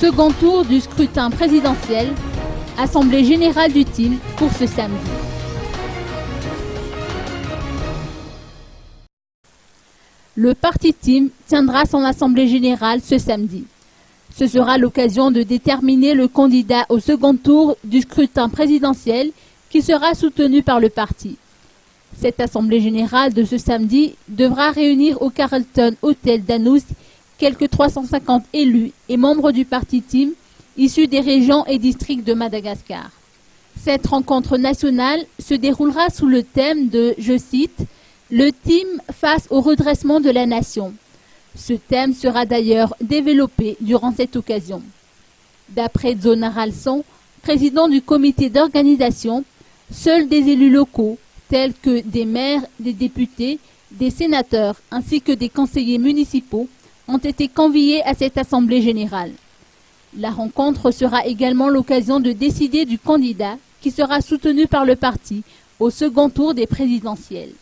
Second tour du scrutin présidentiel, Assemblée générale du TIM pour ce samedi. Le parti TIM tiendra son assemblée générale ce samedi. Ce sera l'occasion de déterminer le candidat au second tour du scrutin présidentiel qui sera soutenu par le parti. Cette assemblée générale de ce samedi devra réunir au Carlton Hotel d'Anous quelques 350 élus et membres du parti TIM issus des régions et districts de Madagascar. Cette rencontre nationale se déroulera sous le thème de, je cite, « Le TIM face au redressement de la nation ». Ce thème sera d'ailleurs développé durant cette occasion. D'après Zona Ralson, président du comité d'organisation, seuls des élus locaux, tels que des maires, des députés, des sénateurs ainsi que des conseillers municipaux, ont été conviés à cette assemblée générale. La rencontre sera également l'occasion de décider du candidat qui sera soutenu par le parti au second tour des présidentielles.